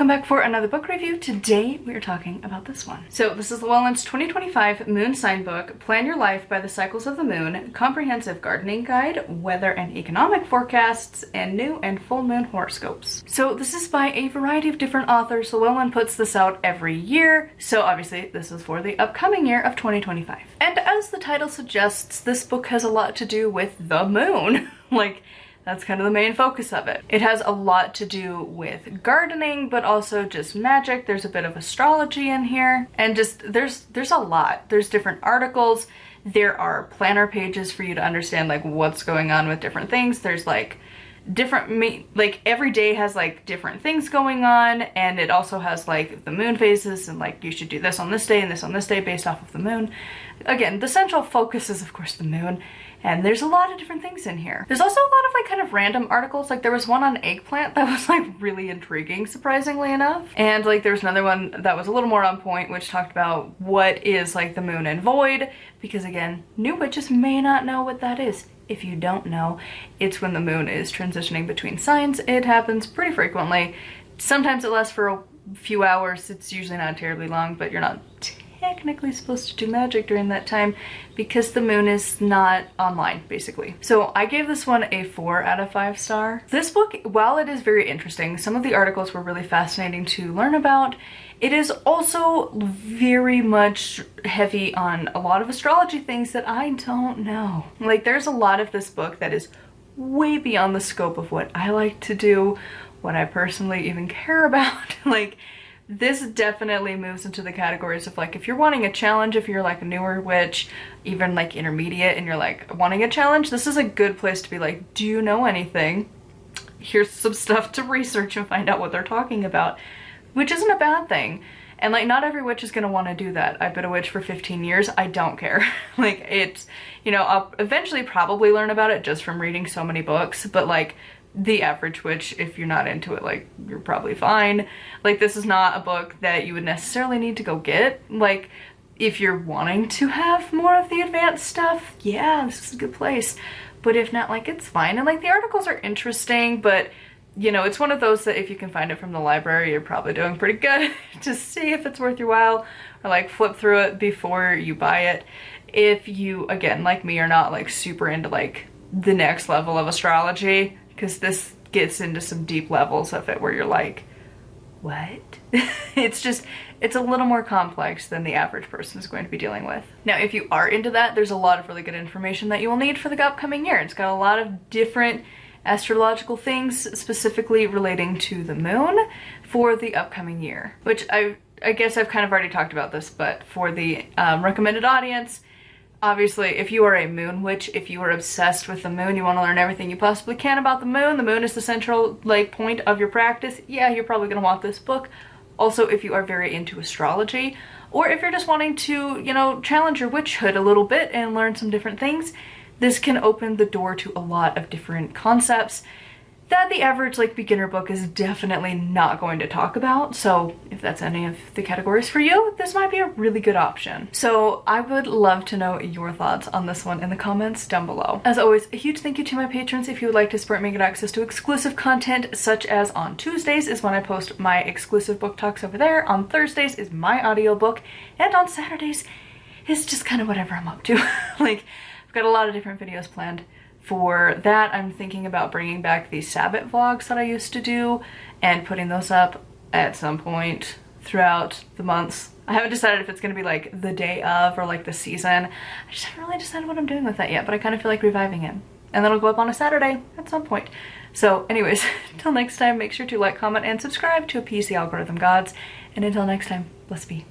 Welcome back for another book review. Today we are talking about this one. So this is Llewellyn's 2025 Moon Sign book, Plan Your Life by the Cycles of the Moon, Comprehensive Gardening Guide, Weather and Economic Forecasts, and New and Full Moon Horoscopes. So this is by a variety of different authors. Llewellyn puts this out every year, so obviously this is for the upcoming year of 2025. And as the title suggests, this book has a lot to do with the moon. That's kind of the main focus of it. It has a lot to do with gardening, but also just magic. There's a bit of astrology in here, and just there's a lot. There's different articles. There are planner pages for you to understand like what's going on with different things. There's like different, like every day has like different things going on, and it also has like the moon phases and like you should do this on this day and this on this day based off of the moon. Again, the central focus is of course the moon. And there's a lot of different things in here. There's also a lot of like kind of random articles. Like there was one on eggplant that was like really intriguing, surprisingly enough. And like there was another one that was a little more on point, which talked about what is like the moon and void. Because again, new witches may not know what that is. If you don't know, it's when the moon is transitioning between signs. It happens pretty frequently. Sometimes it lasts for a few hours. It's usually not terribly long, but you're not technically supposed to do magic during that time because the moon is not online, basically. So I gave this one a 4 out of 5 star. This book, while it is very interesting, some of the articles were really fascinating to learn about. It is also very much heavy on a lot of astrology things that I don't know. Like there's a lot of this book that is way beyond the scope of what I like to do, what I personally even care about. Like this definitely moves into the categories of like if you're wanting a challenge, if you're like a newer witch, even like intermediate, and you're like wanting a challenge, this is a good place to be like, do you know anything? Here's some stuff to research and find out what they're talking about, which isn't a bad thing. And like not every witch is gonna want to do that. I've been a witch for 15 years. I don't care. Like it's, you know, I'll eventually probably learn about it just from reading so many books, but like the average witch, if you're not into it, like you're probably fine. Like this is not a book that you would necessarily need to go get. Like if you're wanting to have more of the advanced stuff, yeah, this is a good place. But if not, like it's fine. And like the articles are interesting, but you know, it's one of those that if you can find it from the library, you're probably doing pretty good to see if it's worth your while, or like flip through it before you buy it. If you, again, like me, are not like super into like the next level of astrology, because this gets into some deep levels of it where you're like, what? It's a little more complex than the average person is going to be dealing with. Now, if you are into that, there's a lot of really good information that you will need for the upcoming year. It's got a lot of different astrological things specifically relating to the moon for the upcoming year, which I guess I've kind of already talked about this, but for the recommended audience, obviously, if you are a moon witch, if you are obsessed with the moon, you want to learn everything you possibly can about the moon is the central like point of your practice, yeah, you're probably going to want this book. Also, if you are very into astrology, or if you're just wanting to, you know, challenge your witchhood a little bit and learn some different things, this can open the door to a lot of different concepts that the average like beginner book is definitely not going to talk about. So if that's any of the categories for you, this might be a really good option. So I would love to know your thoughts on this one in the comments down below. As always, a huge thank you to my patrons. If you would like to support me and get access to exclusive content, such as on Tuesdays is when I post my exclusive book talks over there, on Thursdays is my audiobook, and on Saturdays is just kind of whatever I'm up to. Like I've got a lot of different videos planned. For that, I'm thinking about bringing back the Sabbath vlogs that I used to do and putting those up at some point throughout the months. I haven't decided if it's going to be like the day of or like the season. I just haven't really decided what I'm doing with that yet, but I kind of feel like reviving it. And then it'll go up on a Saturday at some point. So anyways, until next time, make sure to like, comment, and subscribe to appease the algorithm gods. And until next time, bless be.